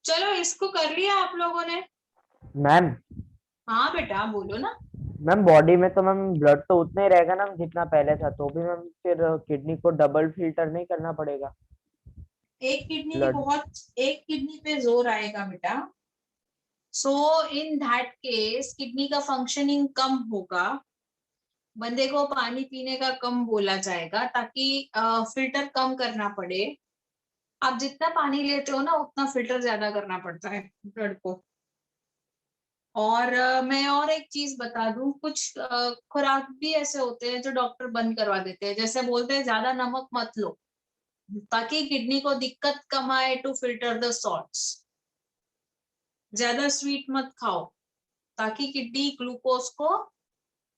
चलो इसको कर लिया आप लोगों ने? मैम। हाँ बेटा बोलो ना। मैम बॉडी में तो मैम ब्लड तो उतना ही रहेगा ना जितना पहले था, तो भी मैम फिर किडनी को डबल फिल्टर नहीं करना पड़ेगा ब्लड? एक किडनी पे जोर आएगा बेटा। सो इन दैट केस किडनी का फंक्शनिंग कम होगा, बंदे को पानी पीने का कम बोला जाएगा ताकि फिल्टर कम करना पड़े। आप जितना पानी लेते हो ना उतना फिल्टर ज्यादा करना पड़ता है ब्लड को। और मैं और एक चीज बता दूं, कुछ खुराक भी ऐसे होते हैं जो डॉक्टर बंद करवा देते हैं, जैसे बोलते हैं ज्यादा नमक मत लो ताकि किडनी को दिक्कत कम आए टू फिल्टर द सॉल्ट्स। ज्यादा स्वीट मत खाओ ताकि किडनी ग्लूकोज को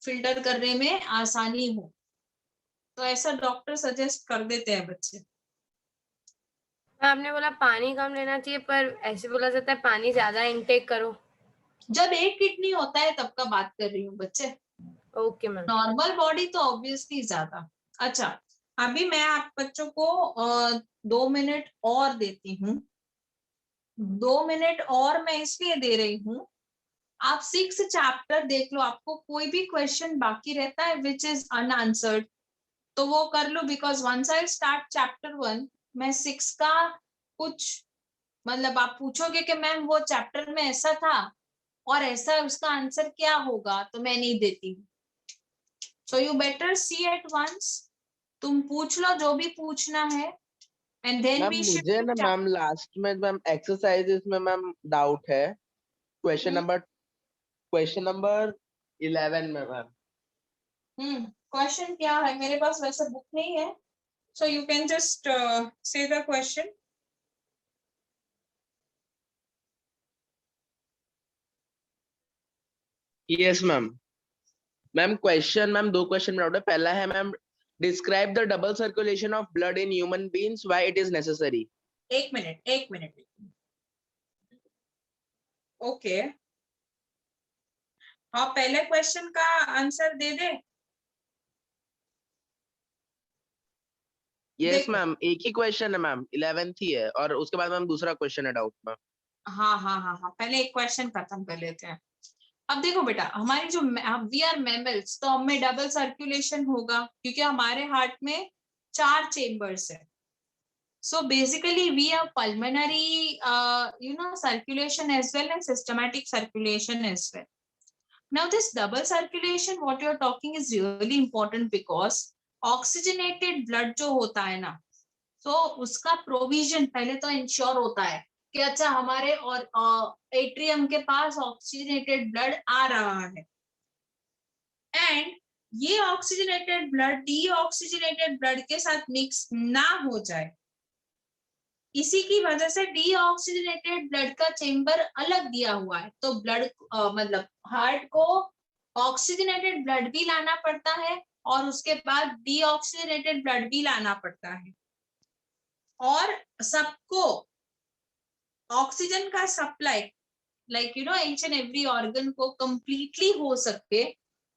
फिल्टर करने में आसानी हो। तो ऐसा डॉक्टर सजेस्ट कर देते हैं बच्चे। आपने बोला पानी कम लेना चाहिए, पर ऐसे बोला जाता है पानी ज्यादा इनटेक करो। जब एक किडनी होता है तब का बात कर रही हूँ बच्चे, ओके मैम। नॉर्मल बॉडी तो ऑब्वियसली ज्यादा। अच्छा, अभी मैं आप बच्चों को 2 मिनट और देती हूँ। 2 मिनट और मैं इसलिए दे रही हूँ, आप 6 चैप्टर देख लो, आपको कोई भी क्वेश्चन बाकी रहता है विच इज अनआंसर्ड तो वो कर लो, because once I start chapter 1 मैं 6 का कुछ मतलब आप पूछोगे कि मैम वो चैप्टर में ऐसा था और ऐसा उसका आंसर क्या होगा, तो मैं नहीं देती। So you better see at once, तुम पूछ लो जो भी पूछना है एंड देन मैम वी मुझे ना शुड। मैम लास्ट में मैम एक्सरसाइजेस में मैम डाउट है। क्वेश्चन नंबर 11 में मैम। क्वेश्चन क्या है, मेरे पास वैसे बुक नहीं है, so you can just say the question. Yes ma'am. Ma'am question ma'am दो क्वेश्चन में डाउट है। पहला है ma'am, describe the double circulation of blood in human beings, why it is necessary. एक मिनट एक मिनट। ओके, आप पहले question का आंसर दे दे। यस देखो, मैम, एक ही क्वेश्चन है मैम, 11th ही है, और उसके बाद मैम दूसरा क्वेश्चन है डाउट में। हाँ हाँ हाँ हाँ, पहले एक क्वेश्चन खत्म कर लेते हैं। अब देखो बेटा, हमारी जो वी आर मैमल्स, तो हमें डबल सर्कुलेशन होगा क्योंकि हमारे हार्ट में 4 चेम्बर्स है। So basically we have pulmonary circulation as well and systematic circulation as well. Now this double circulation what you're talking is really important because oxygenated blood जो होता है ना, तो उसका प्रोविजन पहले तो इंश्योर होता है कि अच्छा हमारे और एट्रियम के पास ऑक्सीजनेटेड ब्लड आ रहा है, एंड ये ऑक्सीजनेटेड ब्लड डीऑक्सीजनेटेड ब्लड के साथ मिक्स ना हो जाए, इसी की वजह से डीऑक्सीजनेटेड ब्लड का चेम्बर अलग दिया हुआ है। तो ब्लड मतलब हार्ट को ऑक्सीजनेटेड ब्लड भी लाना पड़ता है और उसके बाद डीऑक्सीजनेटेड ब्लड भी लाना पड़ता है, और सबको ऑक्सीजन का supply like each and every organ को कंप्लीटली हो सके।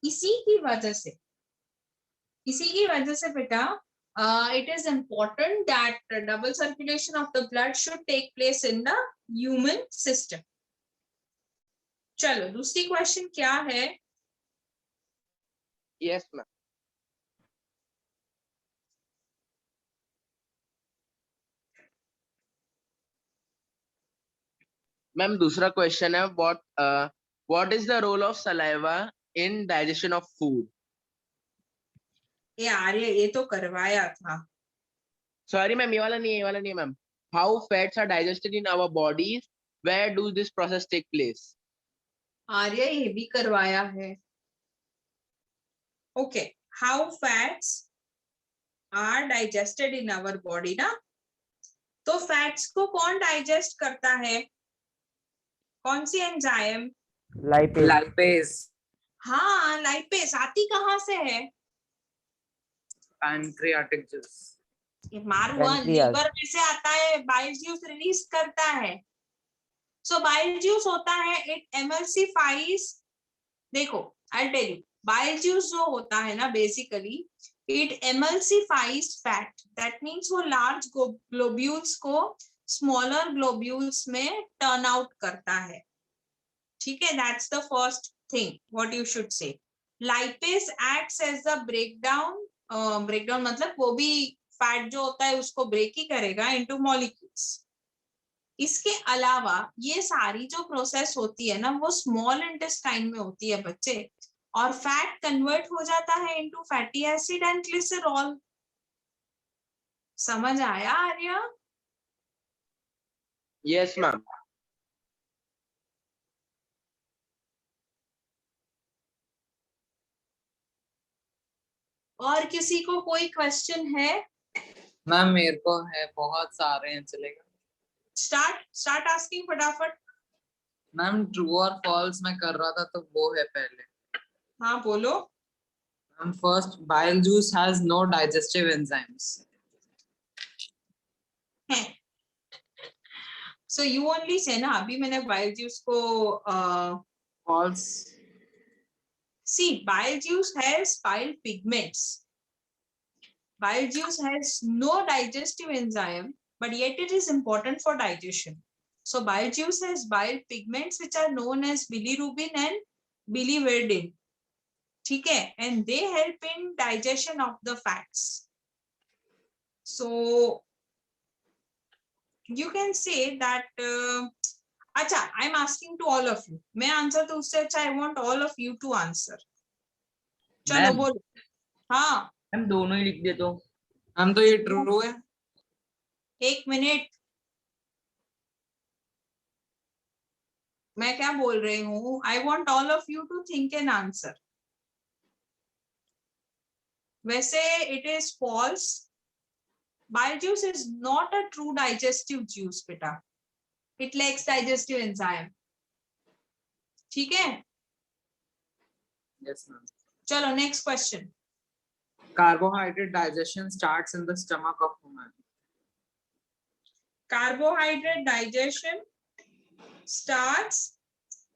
इसी की वजह से बेटा it is important that the double circulation of the blood should take place in the human system. चलो दूसरी क्वेश्चन क्या है? Yes ma'am. मैम दूसरा क्वेश्चन है, what is the role of saliva in digestion of food. यार ये तो करवाया था। सॉरी मैम, ये वाला नहीं है ma'am. How fats are digested in our bodies, where do this process take place. Arya ये भी करवाया है। Okay, how fats are digested in our body ना, तो फैट्स को कौन डाइजेस्ट करता है? कौन सी एंजाइम? लाइपेज। लाइपेज। हाँ लाइपेज आती कहाँ से है? Pancreatic juice. मारुआ लीवर में से आता है, बाइल ज्यूस रिलीज करता है। सो बाइल ज्यूस होता है, इट एमल्सिफाइज। देखो I tell you, bile juice जो होता है ना basically it emulsifies fat, that means वो लार्ज ग्लोब्यूल्स को स्मॉलर ग्लोब्यूल्स में टर्न आउट करता है। ठीक है, that's the first thing what you should say. Lipase acts as the breakdown, breakdown मतलब वो भी फैट जो होता है उसको ब्रेक ही करेगा इनटू मॉलिक्यूल्स। इसके अलावा ये सारी जो प्रोसेस होती है ना वो स्मॉल इंटेस्टाइन में होती है बच्चे, और फैट कन्वर्ट हो जाता है into fatty acid and glycerol. समझ आया आर्या? Yes, ma'am. और किसी को कोई क्वेश्चन है? मैम मेरे को है, बहुत सारे हैं, चलेगा? स्टार्ट आस्किंग फटाफट। मैम ट्रू और फॉल्स मैं कर रहा था तो वो है पहले। हाँ बोलो। Ma'am first, bile juice has no digestive enzymes. So you only say ना, अभी मैंने बाइल जूस को false. See bile juice has bile pigments. Bile juice has no digestive enzyme, but yet it is important for digestion. So bile juice has bile pigments which are known as bilirubin and biliverdin. ठीक है, and they help in digestion of the fats. So you can say that अच्छा, I'm asking to all of you. मैं answer तो उससे अच्छा I want all of you to answer. चलो ma'am बोलो। हाँ मैम दोनों ही लिख दे तो। मैम तो ये ट्रू है। एक मिनट, मैं क्या बोल रही हूँ? I want all of you to think an answer. वैसे it is false. Bile juice is not a true digestive juice बेटा, इट लैक्स डाइजेस्टिव एंजाइम। ठीक है, यस मैम। चलो next question. Carbohydrate digestion starts in the stomach of woman. Carbohydrate digestion starts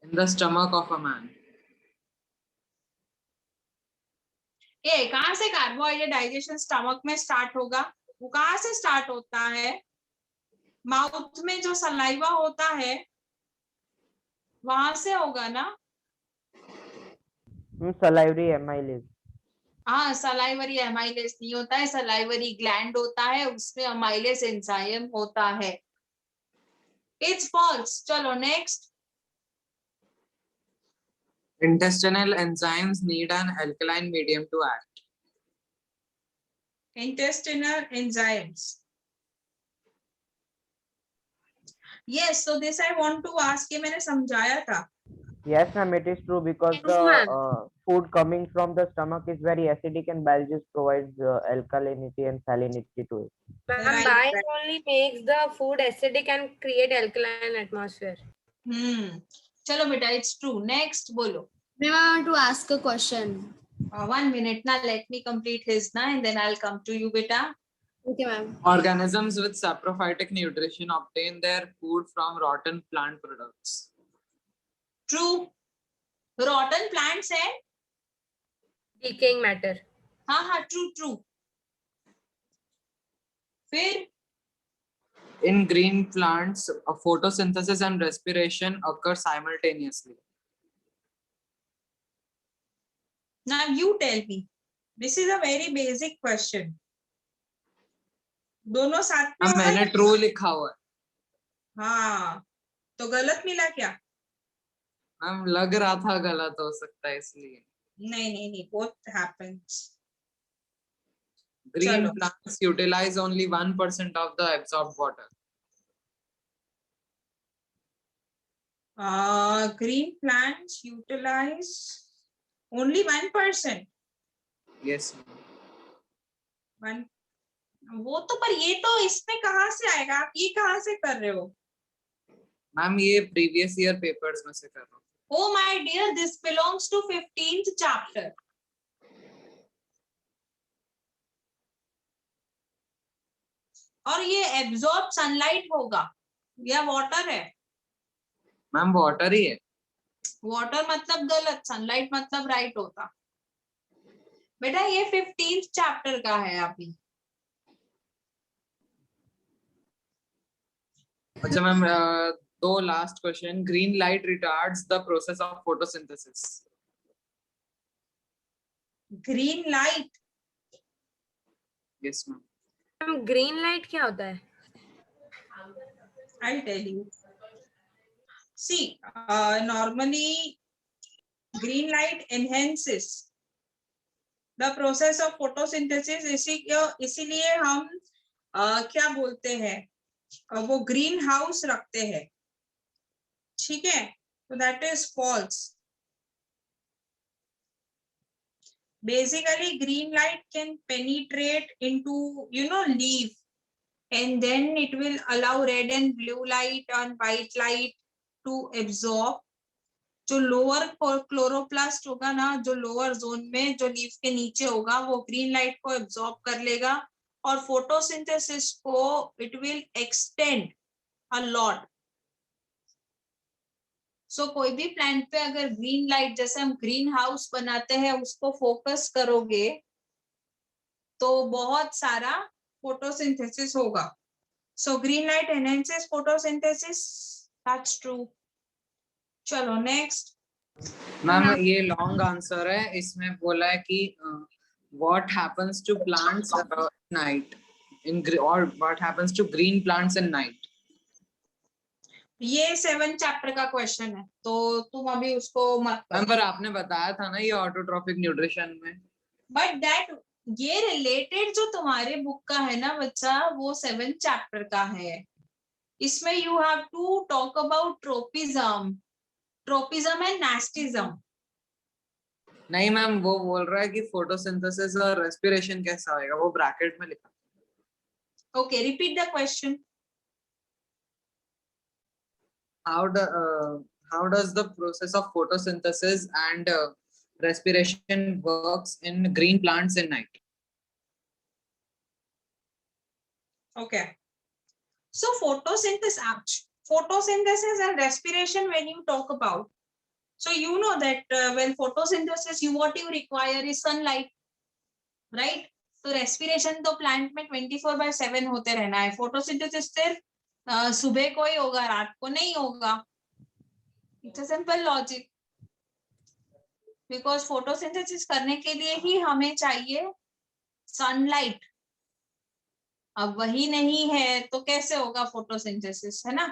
In the stomach of a man. ये कहाँ से carbohydrate digestion stomach में start होगा? वो कहाँ से स्टार्ट होता है? माउथ में जो सलाइवा होता है वहां से होगा ना? Salivary amylase. हाँ, सलाइवरी एमाइलेज नहीं होता है, सलाइवरी ग्लैंड होता है, उसमें एमाइलेज एंजाइम होता है। It's false. चलो next. Intestinal enzymes need an alkaline medium to act. Intestinal enzymes. Yes, so this I want to ask, ये मैंने समझाया था। Yes, ma'am, it is true because Yes, the ma'am. food coming from the stomach is very acidic and bile juice provides alkalinity and salinity to it. Ma'am, Right, bile right. only makes the food acidic and create alkaline atmosphere. चलो बेटा, it's true. Next बोलो। Ma'am, I want to ask a question. 1 minute ना, let me complete his ना, and then I'll come to you बेटा। Okay, ma'am. Organisms with saprophytic nutrition obtain their food from rotten plant products. True. Rotten plants है? Decaying matter. हाँ हाँ, true true। फिर In green plants, photosynthesis and respiration occur simultaneously. now you tell me, this is a very basic question। दोनों साथ में अब होगा मैंने या- ट्रू लिखा हुआ है। हाँ, तो गलत मिला क्या? मैम लग रहा था गलत हो सकता है इसलिए। नहीं, both happens। Green चलो। plants utilize only 1% of the absorbed water. Green plants utilize only 1%। Yes. वो तो, पर ये तो इसमें कहाँ से आएगा? आप ये कहाँ से कर रहे हो? मैम ये प्रीवियस ईयर पेपर्स में से कर रहा हूँ। Oh my dear, this belongs to 15th chapter। और ये एब्जॉर्ब सनलाइट होगा या वाटर है? मैम वाटर ही है। वाटर मतलब गलत, सनलाइट मतलब राइट होता। बेटा ये 15th चैप्टर का है अभी। अच्छा मैम, दो last question. Green light retards the process of photosynthesis. Green light, yes ma'am. Ma'am green light क्या होता है? I'll tell you. See, normally green light enhances the process of photosynthesis. इसीलिए हम क्या बोलते हैं, वो ग्रीन हाउस रखते हैं. ठीक है, तो that is false. Basically, green light can penetrate into, leaf, and then it will allow red and blue light and white light to absorb. जो लोअर क्लोरोप्लास्ट होगा ना, जो लोअर जोन में, जो लीफ के नीचे होगा, वो ग्रीन लाइट को एब्जॉर्ब कर लेगा और फोटोसिंथेसिस को it will extend a lot. So कोई भी प्लांट पे अगर ग्रीन लाइट, जैसे हम ग्रीन हाउस बनाते हैं, उसको फोकस करोगे तो बहुत सारा फोटोसिंथेसिस होगा. So green light enhances photosynthesis, that's true. चलो नेक्स्ट. मैम ये लॉन्ग आंसर है. इसमें बोला है कि what happens to plants night in or what happens to green plants in night. ये 7th चैप्टर का क्वेश्चन है, तो तुम अभी उसको मत मैम करो. पर आपने बताया था ना ये ऑटोट्रॉफिक न्यूट्रिशन में. बट दैट, ये रिलेटेड जो तुम्हारे बुक का है ना बच्चा, वो 7th चैप्टर का है. इसमें you have to talk about tropism, tropism and nastism. नहीं मैम, वो बोल रहा है कि फोटोसिंथेसिस और रेस्पिरेशन कैसा होएगा, वो ब्रैकेट में लिखा. Okay, repeat the question. How does the process of photosynthesis and respiration works in green plants in night? Okay, so photosynthesis and respiration, when you talk about, so you know that when photosynthesis, what you require is sunlight, right? तो respiration तो plant में 24/7 होते रहना है. photosynthesis सिर्फ सुबह को ही होगा, रात को नहीं होगा. It's a simple logic. Because photosynthesis करने के लिए ही हमें चाहिए सनलाइट. अब वही नहीं है तो कैसे होगा फोटोसिंथेसिस, है ना?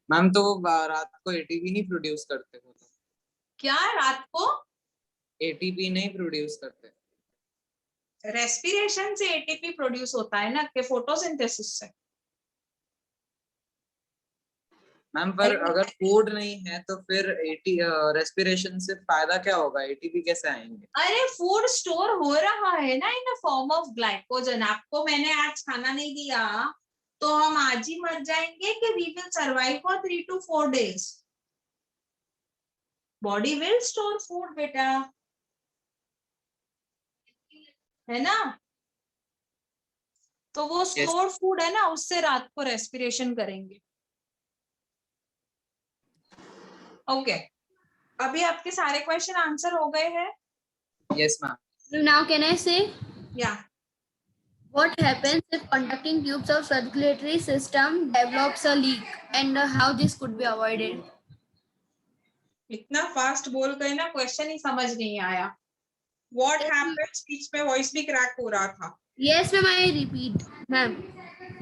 मैम तो रात को एटीपी नहीं प्रोड्यूस करते हो? क्या रात को एटीपी नहीं प्रोड्यूस करते? रेस्पिरेशन से एटीपी प्रोड्यूस होता है ना, कि फोटोसिंथेसिस से? मैम पर अगर फूड नहीं है तो फिर रेस्पिरेशन से फायदा क्या होगा? एटीपी कैसे आएंगे? अरे फूड स्टोर हो रहा है ना in the form of glycogen. आपको मैंने आज खाना नहीं दिया तो हम आज ही मर जाएंगे कि we will survive for 3 to 4 days. Body will store food बेटा, है ना? तो वो स्टोर फूड है ना, उससे रात को रेस्पिरेशन करेंगे. ओके, अभी आपके सारे क्वेश्चन आंसर हो गए हैं? Yes ma'am. Now can I say या. what happens if conducting tubes of circulatory system develops a leak and how this could be avoided? इतना फास्ट बोल गए ना, क्वेश्चन ही समझ नहीं आया. What happens, बीच में वॉइस भी क्रैक हो रहा था. Yes, ma'am, I repeat, ma'am.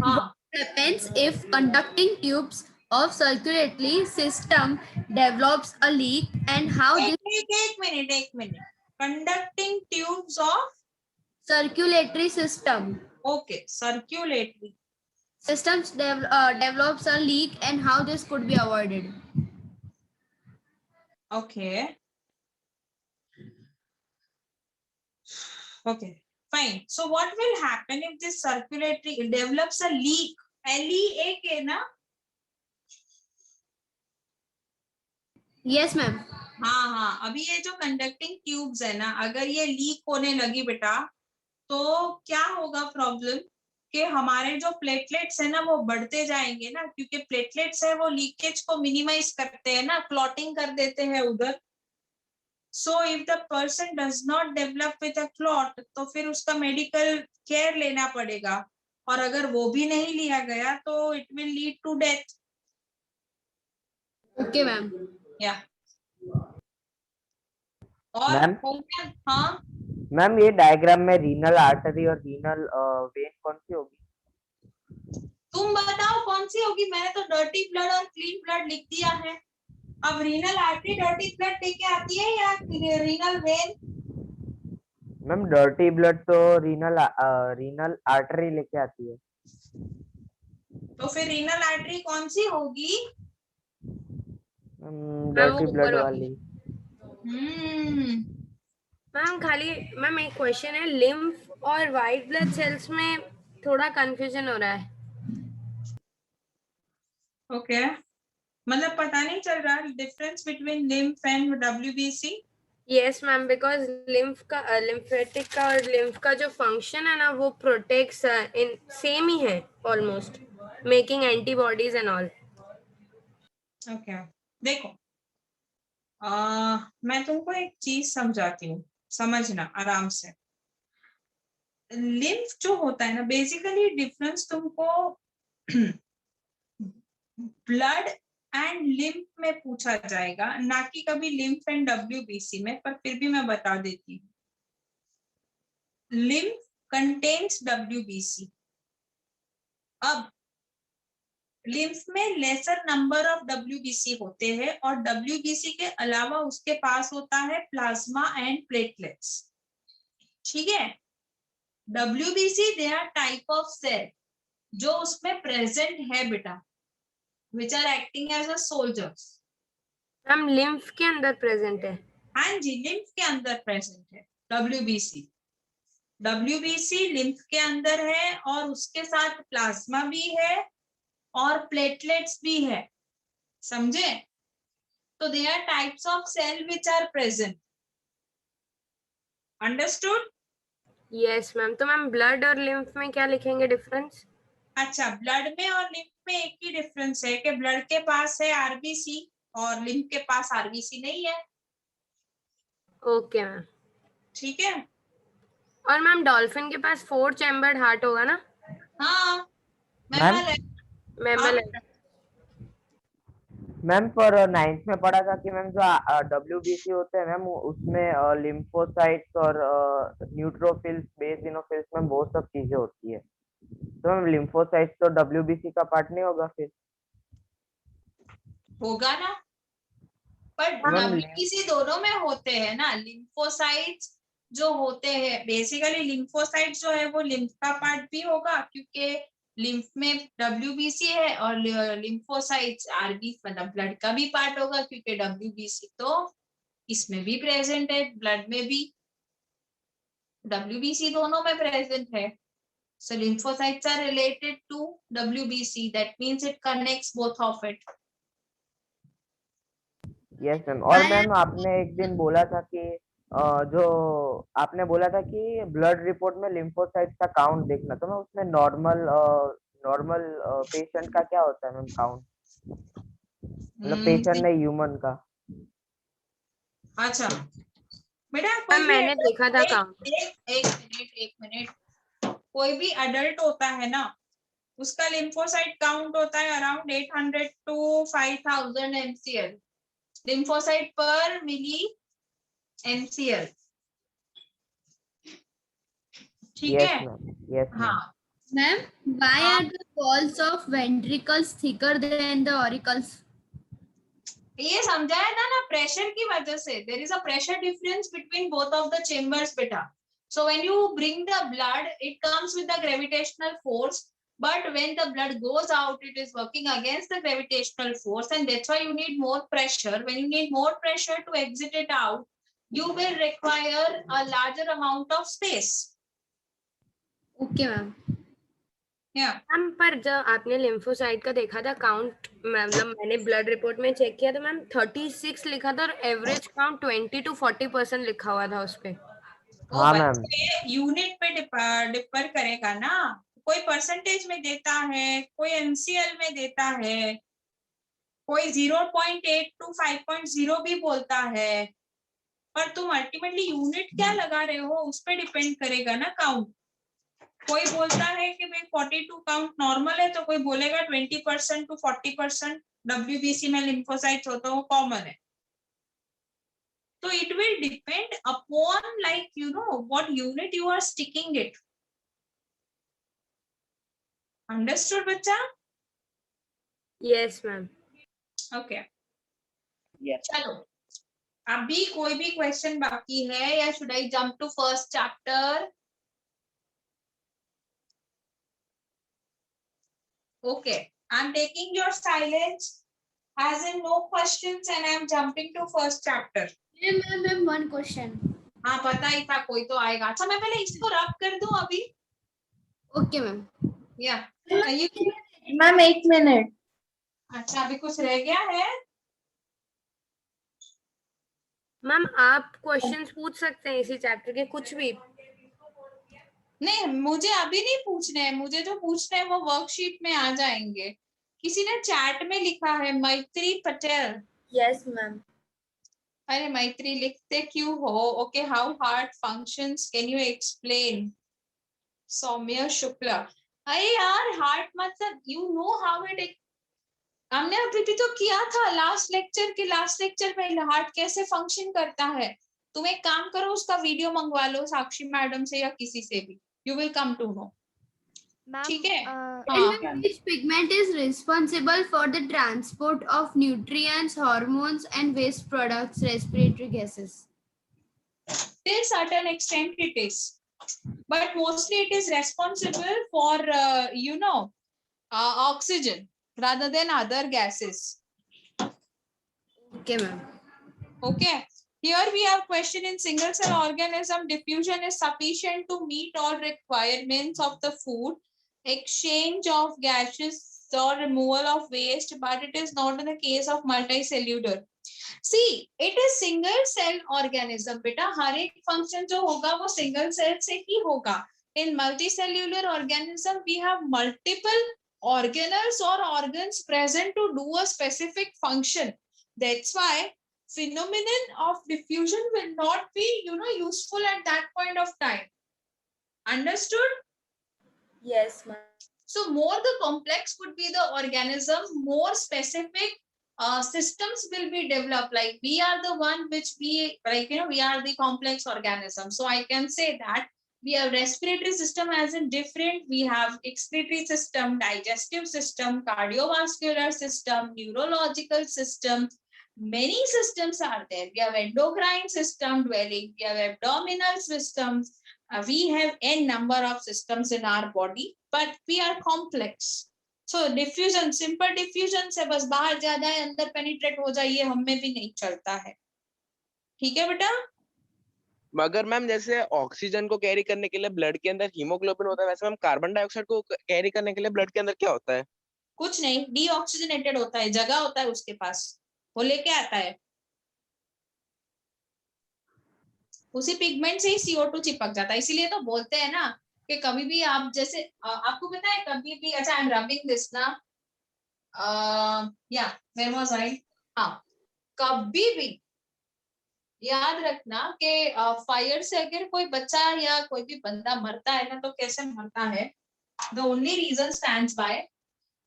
हाँ, What happens if conducting tubes of circulatory system develops a leak and how this एक minute. Conducting tubes of circulatory system okay circulatory systems develops a leak and how this could be avoided? okay fine. So what will happen if this circulatory develops a leak? LEAK ना? Yes, ma'am. हाँ, अभी ये जो conducting tubes है ना, अगर ये leak होने लगी बेटा, तो क्या होगा प्रॉब्लम, कि हमारे जो प्लेटलेट्स है ना वो बढ़ते जाएंगे ना, क्योंकि प्लेटलेट्स है वो लीकेज को मिनिमाइज करते हैं ना, क्लॉटिंग कर देते हैं उधर. So if the person does not develop with a clot, तो फिर उसका मेडिकल केयर लेना पड़ेगा. और अगर वो भी नहीं लिया गया तो it will lead to death. Okay, ma'am. या और मैम हो गया? हाँ, मैम ये डायग्राम में रीनल आर्टरी और रीनल वेन कौन सी होगी? तुम बताओ कौन सी होगी। मैंने तो डर्टी ब्लड और क्लीन ब्लड लिख दिया है। अब रीनल आर्टरी डर्टी ब्लड लेके आती है या renal vein? Ma'am dirty blood तो रीनल आर्टरी लेके आती है। तो फिर रीनल आर्टरी कौन सी होगी? डर्टी वो ब्लड ऊपर वाली। मैम खाली मैम एक क्वेश्चन है, लिम्फ और वाइट ब्लड सेल्स में थोड़ा कंफ्यूजन हो रहा है। ओके, मतलब पता नहीं चल रहा difference between lymph and WBC. Yes ma'am, because lymph का लिम्फेटिक का और लिम्फ का जो फंक्शन है ना वो प्रोटेक्ट्स इन सेम ही है almost, making antibodies and all. Okay, देखो मैं तुमको एक चीज समझाती हूँ, समझना आराम से। लिम्फ जो होता है ना, बेसिकली डिफरेंस तुमको ब्लड एंड लिम्फ में पूछा जाएगा, ना कि कभी लिम्फ एंड डब्ल्यूबीसी में, पर फिर भी मैं बता देती हूँ। Lymph contains WBC. अब लिम्फ में लेसर नंबर ऑफ डब्ल्यूबीसी होते हैं और डब्ल्यूबीसी के अलावा उसके पास होता है प्लाज्मा एंड प्लेटलेट्स। ठीक है, WBC they are type of cell जो उसमें प्रेजेंट है बेटा, which are acting as a soldiers. Ma'am lymph के अंदर प्रेजेंट है? हाँ जी, लिम्फ के अंदर प्रेजेंट है डब्ल्यूबीसी। डब्ल्यूबीसी लिम्फ के अंदर है और उसके साथ प्लाज्मा भी है और प्लेटलेट्स भी है, समझे? तो they are types of cell which are present. Understood? Yes ma'am. तो मैम ब्लड और लिम्फ में क्या लिखेंगे डिफरेंस? अच्छा, ब्लड में और लिम्फ में एक ही डिफरेंस है कि ब्लड के पास है आरबीसी और लिम्फ के पास आरबीसी नहीं है। Okay ma'am. ठीक है। और मैम डॉल्फिन के पास 4 चैम्बर्ड हार्ट होगा ना? हाँ, मैम मैमल है। मैमल है। मैम पर 9th में पढ़ा था कि मैम जो डब्ल्यूबीसी होते हैं मैम उसमें लिम्फोसाइट्स और न्यूट्रोफिल्स बेसिनोफिल्स में बहुत सब चीजें होती है, तो मैम लिम्फोसाइट्स तो डब्ल्यूबीसी का पार्ट नहीं होगा फिर? होगा ना, पर मैम डब्ल्यूबीसी दोनों में होते हैं ना। लिम्फोसाइट्स जो होते हैं, बेसिकली लिम्फोसाइट जो है वो लिम्फ का पार्ट भी होगा क्योंकि लिम्फ में डब्ल्यूबीसी है, और लिम्फोसाइट्स आरबी मतलब ब्लड का भी पार्ट होगा क्योंकि डब्ल्यूबीसी तो इसमें भी प्रेजेंट है, ब्लड में भी। डब्ल्यूबीसी दोनों में प्रेजेंट है। So lymphocytes are related to WBC. That means it connects both of it. Yes ma'am. और मैम आपने एक दिन बोला था कि जो आपने बोला था कि ब्लड रिपोर्ट में लिम्फोसाइट्स का काउंट देखना, तो मैं उसमें नॉर्मल पेशेंट का क्या होता है मैम काउंट? मतलब पेशेंट नहीं, ह्यूमन का। अच्छा बेटा, कोई भी मैंने देखा था काउंट। एक मिनट, कोई भी अडल्ट होता है ना, उसका लिम्फोसाइट काउंट होता है अराउंड 800 to 5000 MCL, लिम्फोसाइट पर मिली MCL। ठीक यस है। Ma'am, yes ma'am. हाँ Ma'am, why are the walls of ventricles thicker than the auricles? ये समझाया था ना, प्रेशर की वजह से। There is a pressure difference between both of the chambers बेटा। So when you bring the blood, it comes with the gravitational force, but when the blood goes out, it is working against the gravitational force, and that's why you need more pressure. When you need more pressure to exit it out, you will require a larger amount of space. Okay, ma'am. Yeah. Ma'am पर जब आपने lymphocyte का देखा था count, मतलब मैंने blood report में check किया तो मैम 36 लिखा था और एवरेज काउंट 20 to 40% लिखा हुआ था उस पे। वो हाँ मैम। बच्चे यूनिट पे डिफर करेगा ना, कोई परसेंटेज में देता है, कोई MCL में देता है, कोई 0.8 to 5.0 भी बोलता है, पर तुम अल्टीमेटली यूनिट क्या लगा रहे हो उस पर डिपेंड करेगा ना काउंट। कोई बोलता है कि भाई 42 काउंट नॉर्मल है, तो कोई बोलेगा 20% to 40% WBC में लिम्फोसाइट्स होता है, वो कॉमन है. So it will depend upon, like, you know, what unit you are sticking it. Understood, बच्चा? Yes, ma'am. Okay. Yes. चलो, अभी कोई भी क्वेश्चन बाकी है या should I jump to first chapter? Okay, I'm taking your silence as in no questions and I'm jumping to first chapter. Ma'am, one question. हाँ, पता ही था कोई तो आएगा. अच्छा, मैं पहले इसको रब कर दूं अभी. Okay, ma'am. Yeah. Ma'am 1 minute. अच्छा, अभी कुछ रह गया है? मैम आप क्वेश्चंस पूछ सकते हैं इसी चैप्टर के कुछ भी. नहीं, मुझे अभी नहीं पूछने हैं. मुझे जो पूछने हैं वो वर्कशीट में आ जाएंगे. किसी ने चैट में लिखा है मैत्री पटेल. Yes ma'am. अरे मैत्री, लिखते क्यों हो? Okay, how heart functions, can you explain? Saumya Shukla. अरे यार, हार्ट मतलब यू नो हाउ इट, हमने अभी भी तो किया था लास्ट लेक्चर में हार्ट कैसे फंक्शन करता है. तुम एक काम करो, उसका वीडियो मंगवा लो साक्षी मैडम से या किसी से भी. You will come to know. ठीक है. And which pigment is responsible for the transport of nutrients, hormones, and waste products, respiratory gases? Till certain extent it is, but mostly it is responsible for oxygen rather than other gases. Okay, ma'am. Okay, here we have question: in single cell organism, diffusion is sufficient to meet all requirements of the food, exchange of gases or removal of waste, but it is not in the case of multicellular. See, it is single cell organism. बेटा, हर एक function जो होगा वो single cell से ही होगा. In multicellular organism, we have multiple organelles or organs present to do a specific function. That's why phenomenon of diffusion will not be, useful at that point of time. Understood? Yes ma'am. So more the complex would be the organism, more specific systems will be developed. Like we are the one which we, we are the complex organism. So I can say that we have respiratory system as in different. We have excretory system, digestive system, cardiovascular system, neurological system. Many systems are there. We have endocrine system dwelling. We have abdominal systems. We have n number of systems in our body, but we are complex. So diffusion, simple diffusion से बस बाहर ज्यादा है, अंदर penetrate हो जाइए, हम में भी नहीं चलता है. ठीक है बेटा? मगर मैम जैसे ऑक्सीजन को कैरी करने के लिए ब्लड के अंदर हीमोग्लोबिन होता है, वैसे मैम कार्बन डाइऑक्साइड को कैरी करने के लिए ब्लड के अंदर क्या होता है? कुछ नहीं, डीऑक्सीजनेटेड होता है, जगह होता है उसके पास, वो लेके आता है. उसी पिगमेंट से ही CO2 चिपक जाता है. इसीलिए तो बोलते हैं ना कि कभी भी आप जैसे आपको पता है कभी भी, अच्छा आई एम रबिंग दिस ना, या वेयर वाज आई, हाँ, कभी भी याद रखना कि फायर से अगर कोई बच्चा या कोई भी बंदा मरता है ना, तो कैसे मरता है, the only reason stands by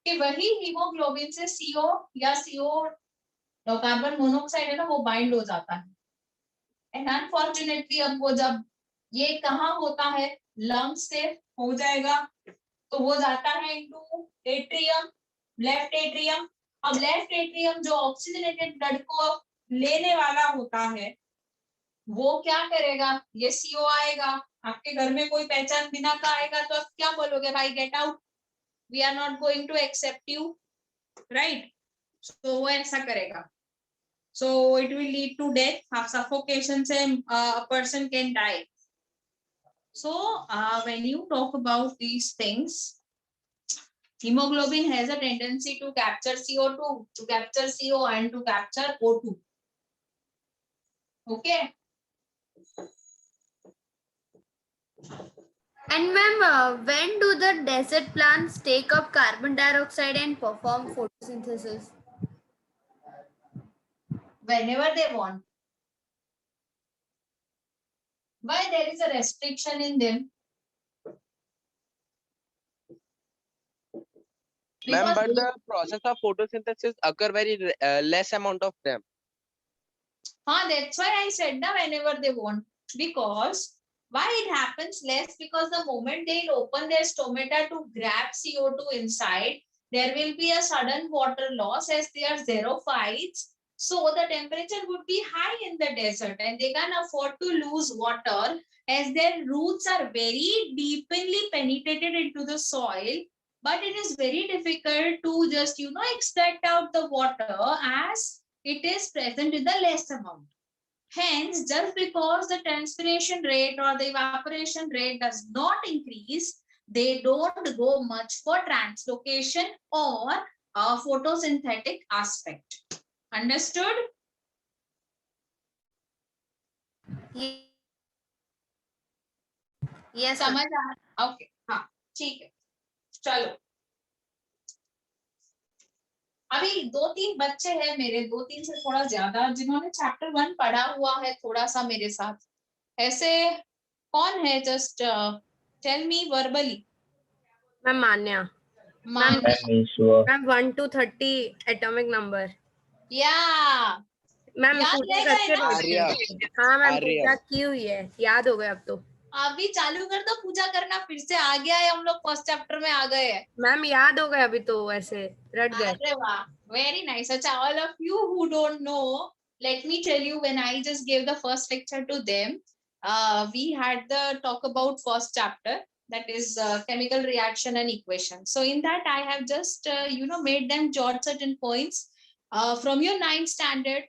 कि वही हीमोग्लोबिन से CO या CO कार्बन मोनोऑक्साइड है ना, वो बाइंड हो जाता है. एंड अनफॉर्चुनेटली अब वो जब ये कहाँ होता है, लंग्स से हो जाएगा, तो वो जाता है इनटू एट्रियम, लेफ्ट एट्रियम. अब लेफ्ट एट्रियम जो ऑक्सीजनेटेड ब्लड को लेने वाला होता है, वो क्या करेगा, ये CO आएगा, आपके घर में कोई पहचान बिना का आएगा, तो आप क्या बोलोगे, भाई get out, we are not going to accept you, right? तो वो ऐसा करेगा. So it will lead to death. Suffocation से a person can die. So when you talk about these things, hemoglobin has a tendency to capture CO2, to capture CO, and to capture O2. Okay. And ma'am, when do the desert plants take up carbon dioxide and perform photosynthesis? Whenever they want. Why there is a restriction in them? Ma'am, Because but the process of photosynthesis occur very less amount of them. that's why I said now whenever they want. Because why it happens less? Because the moment they open their stomata to grab CO2 inside, there will be a sudden water loss as they are xerophytes. So the temperature would be high in the desert and they can afford to lose water as their roots are very deeply penetrated into the soil. But it is very difficult to just, extract out the water as it is present in the less amount. Hence, just because the transpiration rate or the evaporation rate does not increase, they don't go much for translocation or photosynthetic aspect. Understood? Yes, समझ आ okay हाँ ठीक है चलो अभी 2-3 बच्चे हैं मेरे 2-3 से थोड़ा ज्यादा जिन्होंने चैप्टर 1 पढ़ा हुआ है थोड़ा सा मेरे साथ ऐसे कौन है just tell me verbally ma'am Manya Mann ma'am 1 to 30 atomic number या मैम याद पूजा रह गए करके ना बैठे हैं। हाँ मैम आर्या। पूजा की हुई है याद हो गया अब तो अभी चालू कर दो पूजा करना फिर से आ गया है हम लोग फर्स्ट चैप्टर में आ गए हैं मैम याद हो गया अभी तो ऐसे रट गए अरे वाह वेरी नाइस अच्छा all of you who don't know let me tell you when I just gave the first lecture to them we had the talk about first chapter that is chemical reaction and equation so in that I have just made them jot certain points from your 9th standard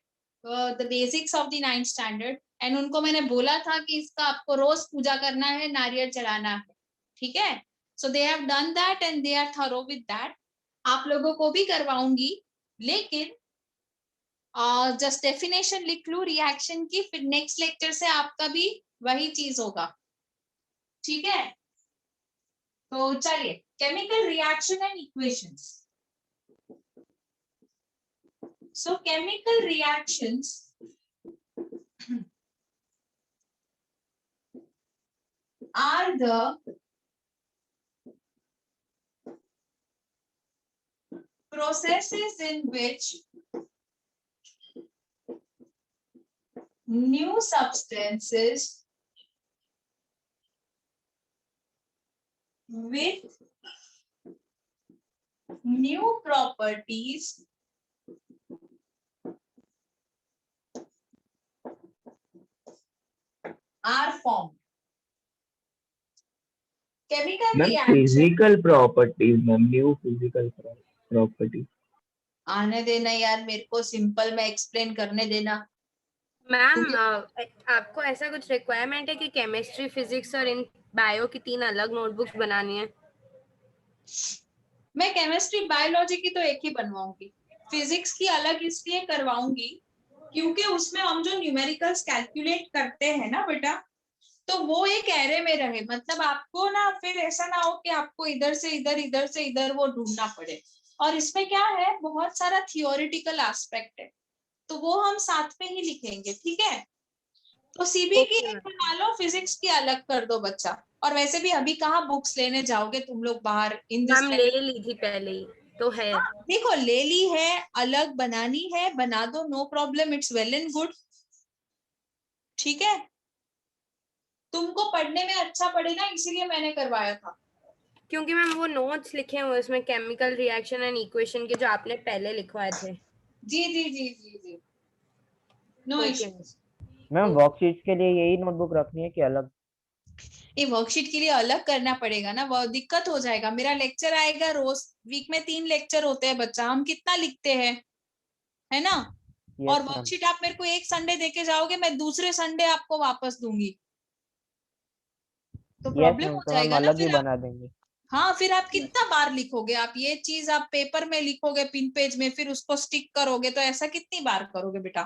the basics of the 9th standard and उनको मैंने बोला था कि इसका आपको रोज पूजा करना है नारियल चढ़ाना है ठीक है so they have done that and they are thorough with that आप लोगों को भी करवाऊंगी लेकिन जस्ट डेफिनेशन लिख लूं रिएक्शन की फिर नेक्स्ट लेक्चर से आपका भी वही चीज होगा ठीक है तो चलिए chemical reaction and equations so chemical reactions are the processes in which new substances with new properties are formed. Chemical reaction. Physical properties ma'am new physical property आने देना यार मेरे को सिंपल में एक्सप्लेन करने देना मैम आपको ऐसा कुछ रिक्वायरमेंट है कि केमिस्ट्री फिजिक्स और इन बायो की 3 अलग नोटबुक्स बनानी है मैं केमिस्ट्री बायोलॉजी की तो एक ही बनवाऊंगी फिजिक्स की अलग इसलिए करवाऊंगी क्योंकि उसमें हम जो न्यूमेरिकल्स कैलकुलेट करते हैं ना बेटा तो वो एक एरे में रहे मतलब आपको ना फिर ऐसा ना हो कि आपको इधर से इधर वो ढूंढना पड़े और इसमें क्या है बहुत सारा थियोरिटिकल एस्पेक्ट है तो वो हम साथ में ही लिखेंगे ठीक है तो सीबी की एक बना लो फिजिक्स की अलग कर दो बच्चा और वैसे भी अभी कहाँ बुक्स लेने जाओगे तुम लोग बाहर इन दिस मैम ले ली थी पहले ही तो है देखो ले ली है अलग बनानी है बना दो no problem it's well and good ठीक है तुमको पढ़ने में अच्छा पड़ेगा इसीलिए मैंने करवाया था क्योंकि मैम वो नोट्स लिखे हुए उसमें केमिकल रिएक्शन एंड इक्वेशन के जो आपने पहले लिखवाए थे जी नो इश्यूज मैम वर्कशीट के लिए यही नोटबुक रखनी है कि अलग ये वर्कशीट के लिए अलग करना पड़ेगा ना वो दिक्कत हो जाएगा मेरा लेक्चर आएगा रोज वीक में 3 लेक्चर होते हैं बच्चा हम कितना लिखते हैं है ना और वर्कशीट आप मेरे को एक संडे देके जाओगे मैं दूसरे संडे आपको वापस दूंगी तो प्रॉब्लम हो जाएगा ना फिर बना देंगे हाँ फिर आप कितना बार लिखोगे आप ये चीज आप पेपर में लिखोगे पिन पेज में फिर उसको स्टिक करोगे तो ऐसा कितनी बार करोगे बेटा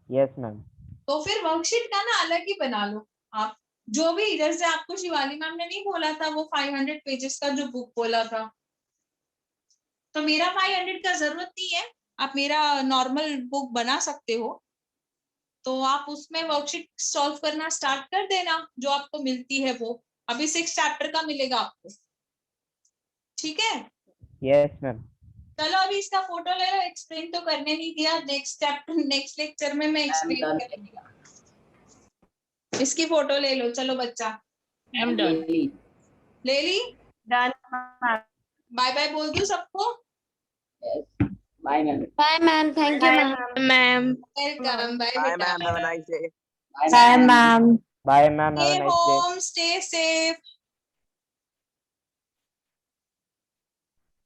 यस मैम तो फिर वर्कशीट का ना अलग ही बना लो आप जो भी इधर से आपको शिवाली मैम ने नहीं बोला था वो 500 पेजेस का जो बुक बोला था तो मेरा 500 का जरूरत नहीं है आप मेरा नॉर्मल बुक बना सकते हो तो आप उसमें वर्कशीट सॉल्व करना स्टार्ट कर देना जो आपको मिलती है वो अभी 6 चैप्टर का मिलेगा आपको ठीक है यस मैम। चलो अभी इसका फोटो ले लो, एक्सप्लेन तो करने नहीं दिया, नेक्स्ट चैप्टर नेक्स्ट लेक्चर में मैं एक्सप्लेन करूंगी। इसकी फोटो ले लो, चलो बच्चा ले ली। Done. बाय बाय बोल दूं सबको? Bye, ma'am. Thank you, ma'am. Ma'am welcome, bye Bye, बेटा। ma'am. Have a nice day. Bye, ma'am. Bye ma'am, have a Stay nice day. home, stay safe.